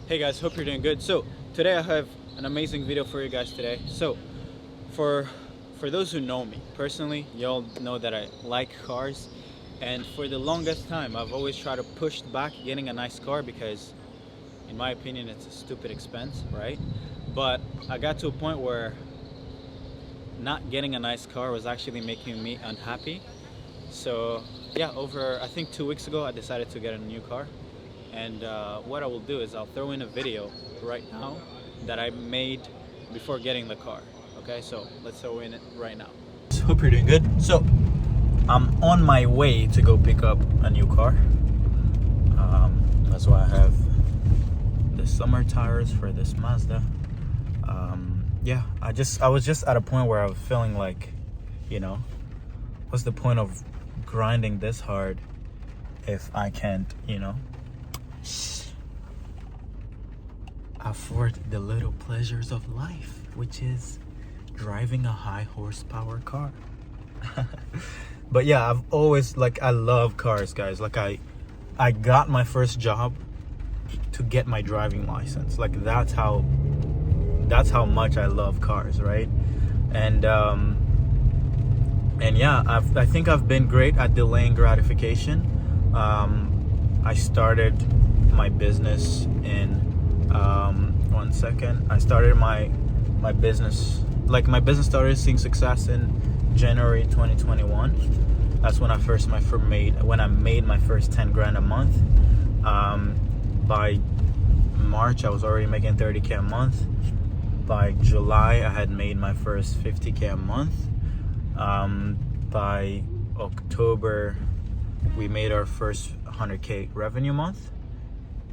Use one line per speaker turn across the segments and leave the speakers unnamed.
Hey guys, hope you're doing good. So today I have an amazing video for you guys today. So for those who know me personally, y'all know that I like cars, and for the longest time I've always tried to push back getting a nice car because in my opinion it's a stupid expense, right? But I got to a point where not getting a nice car was actually making me unhappy. So yeah, over I think 2 weeks ago I decided to get a new car. And what I will do is I'll throw in a video right now that I made before getting the car. Okay, so let's throw in it right now. Hope you're doing good. So I'm on my way to go pick up a new car. That's why I have the summer tires for this Mazda. Yeah, I was just at a point where I was feeling like, what's the point of grinding this hard if I can't, afford the little pleasures of life, which is driving a high horsepower car. But yeah, I've always I love cars, guys. I got my first job to get my driving license. That's how much I love cars, right? And yeah, I think I've been great at delaying gratification. I started my business in one second. I started my business. My business started seeing success in January 2021. That's when I made my first 10 grand a month. By March I was already making 30K a month. By July I had made my first 50K a month. By October we made our first 100K revenue month.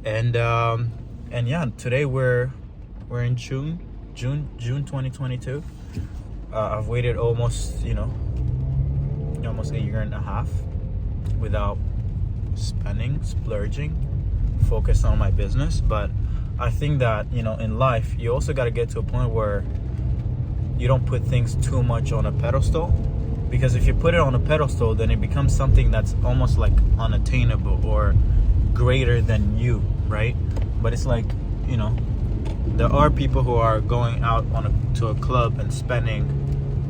And yeah, today we're in June 2022. I've waited almost a year and a half without splurging, focused on my business. But I think that in life you also got to get to a point where you don't put things too much on a pedestal, because if you put it on a pedestal then it becomes something that's almost unattainable or greater than you, right? But it's there are people who are going out to a club and spending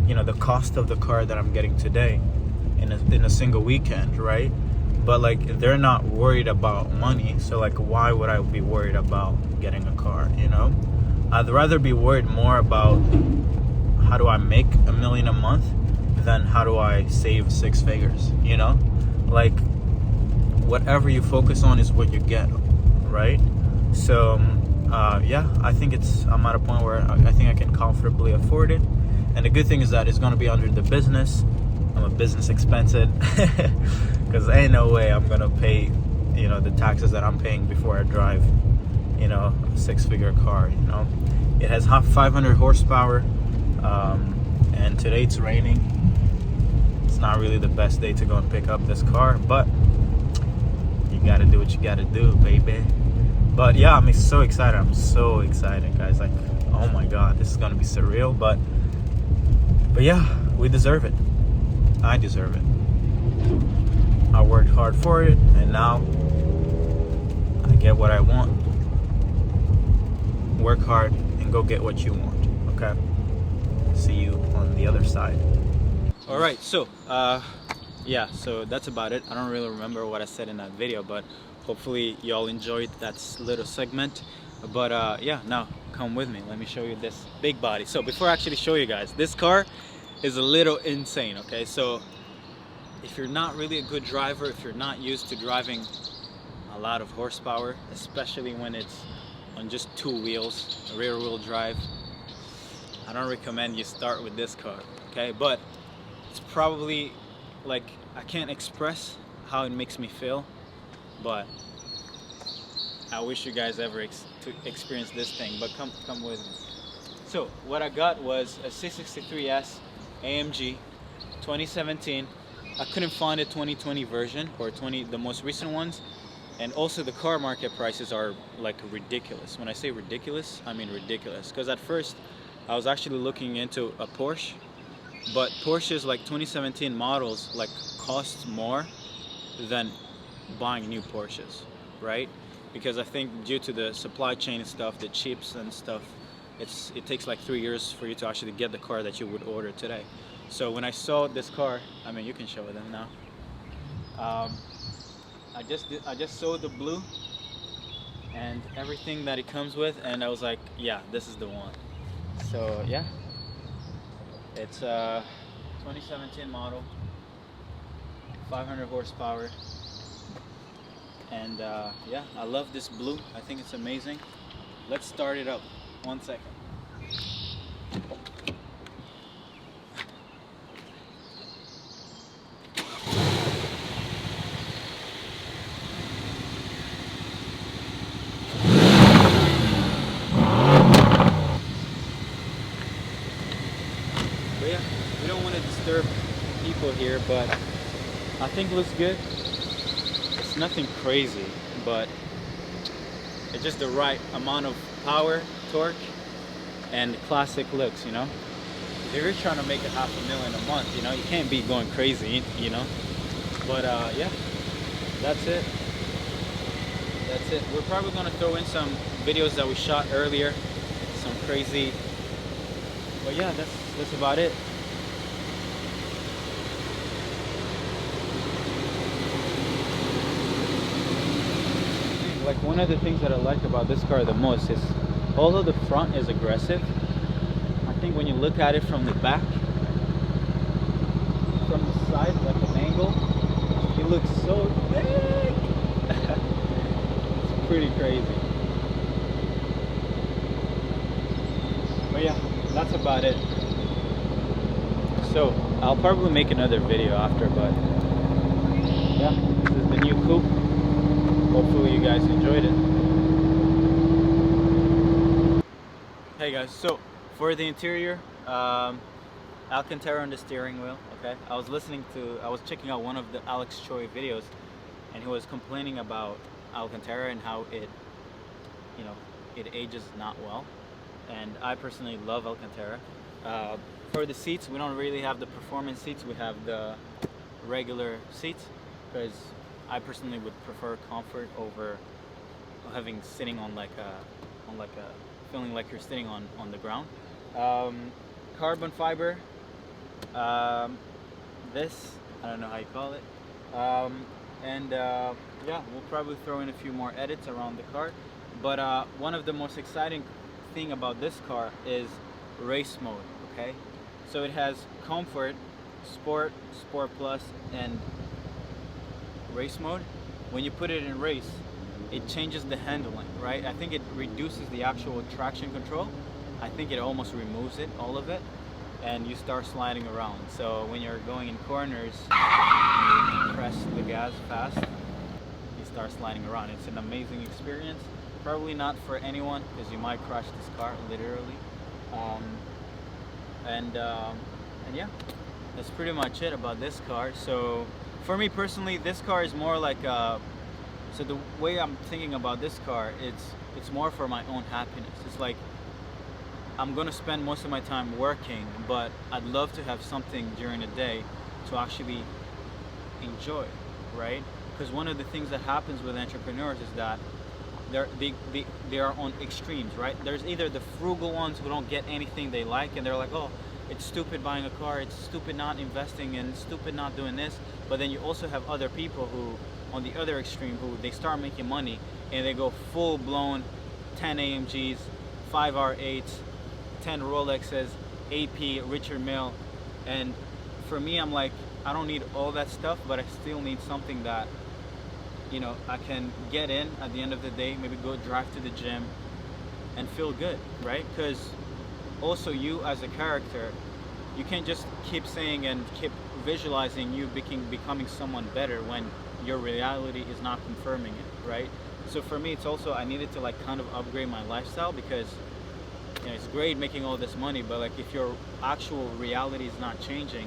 the cost of the car that I'm getting today in a single weekend, right? But they're not worried about money, so why would I be worried about getting a car? I'd rather be worried more about how do I make $1 million a month than how do I save 6 figures. Whatever you focus on is what you get, right? So yeah, I think I'm at a point where I think I can comfortably afford it. And the good thing is that it's going to be under the business. I'm a business expense because ain't no way I'm going to pay the taxes that I'm paying before I drive a 6-figure car. It has 500 horsepower, and today it's raining. It's not really the best day to go and pick up this car, but you gotta do what you gotta do, baby. But yeah, I'm so excited. Guys. Oh my god, this is gonna be surreal. But yeah, we deserve it. I deserve it. I worked hard for it, and now I get what I want. Work hard and go get what you want. Okay? See you on the other side. All right, so yeah, so that's about it. I don't really remember what I said in that video, but hopefully y'all enjoyed that little segment. But yeah, now come with me. Let me show you this big body. So before I actually show you guys, this car is a little insane, okay? So if you're not really a good driver, if you're not used to driving a lot of horsepower, especially when it's on just 2 wheels, rear wheel drive, I don't recommend you start with this car, okay? But it's probably I can't express how it makes me feel, but I wish you guys ever to experience this thing. But come with me. So what I got was a C63S AMG 2017. I couldn't find a 2020 version or the most recent ones, and also the car market prices are ridiculous. When I say ridiculous, I mean ridiculous, because at first I was actually looking into a Porsche, but Porsches 2017 models cost more than buying new Porsches, right? because I think due to the supply chain and stuff, the chips and stuff, it takes like 3 years for you to actually get the car that you would order today. So when I saw this car, I mean, you can show them now. I just saw the blue and everything that it comes with, and I was like, yeah, this is the one. So yeah, it's a 2017 model, 500 horsepower, and yeah, I love this blue. I think it's amazing. Let's start it up. 1 second. But yeah, we don't want to disturb people here, but I think it looks good. It's nothing crazy, but it's just the right amount of power, torque, and classic looks, you know? If you're trying to make it $500,000 a month, you know, you can't be going crazy, you know? But yeah, that's it. That's it. We're probably gonna throw in some videos that we shot earlier, some crazy, but yeah, that's about it. Like, one of the things that I like about this car the most is, although the front is aggressive, I think when you look at it from the back, from the side, like an angle, it looks so big. It's pretty crazy. But yeah, that's about it. So I'll probably make another video after, but yeah, this is the new coupe. Hopefully you guys enjoyed it. Hey guys, so for the interior, Alcantara on the steering wheel. Okay, I was checking out one of the Alex Choi videos, and he was complaining about Alcantara and how it, you know, it ages not well. And I personally love Alcantara. For the seats, we don't really have the performance seats. We have the regular seats because I personally would prefer comfort over sitting on like a feeling like you're sitting on the ground. Carbon fiber. This, I don't know how you call it. Yeah, we'll probably throw in a few more edits around the car. But one of the most exciting thing about this car is race mode. Okay, so it has comfort, sport, sport plus, and race mode. When you put it in race, it changes the handling, right? I think it reduces the actual traction control. I think it almost removes it, all of it, and you start sliding around. So when you're going in corners, you press the gas fast, you start sliding around. It's an amazing experience. Probably not for anyone because you might crash this car, literally. And yeah, that's pretty much it about this car. So for me personally, this car is more like so the way I'm thinking about this car, it's more for my own happiness. It's like I'm gonna spend most of my time working, but I'd love to have something during the day to actually enjoy, right? Because one of the things that happens with entrepreneurs is that they are on extremes, right? There's either the frugal ones who don't get anything they like, and they're like, oh, it's stupid buying a car, it's stupid not investing, and stupid not doing this. But then you also have other people who, on the other extreme, who they start making money and they go full-blown 10 AMGs, 5 R8s, 10 Rolexes, AP, Richard Mille. And for me, I'm like, I don't need all that stuff, but I still need something that, you know, I can get in at the end of the day, maybe go drive to the gym and feel good, right? Because also you as a character, you can't just keep saying and keep visualizing you becoming someone better when your reality is not confirming it, right? So for me, it's also, I needed to like kind of upgrade my lifestyle, because you know, it's great making all this money, but like if your actual reality is not changing,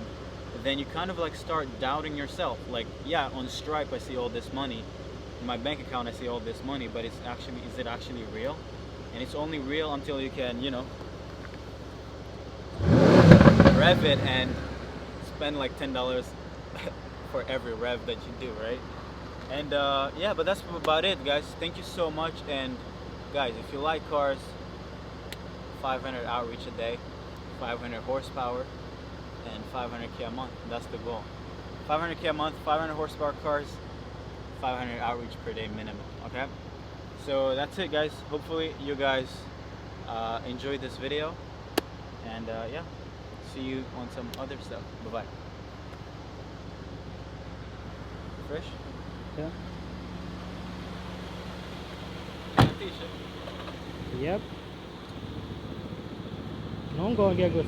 then you kind of like start doubting yourself. Like, yeah, on Stripe I see all this money, in my bank account I see all this money, but is it actually real? And it's only real until you can, you know, rev it and spend like $10 for every rev that you do, right? And yeah, but that's about it, guys. Thank you so much. And guys, if you like cars, 500 outreach a day, 500 horsepower, and 500K a month. That's the goal. 500K a month, 500 horsepower cars, 500 outreach per day minimum. Okay. So that's it, guys. Hopefully you guys enjoyed this video. And yeah, see you on some other stuff. Bye bye. Fresh?
Yeah.
T-shirt.
Yep. Não go get good.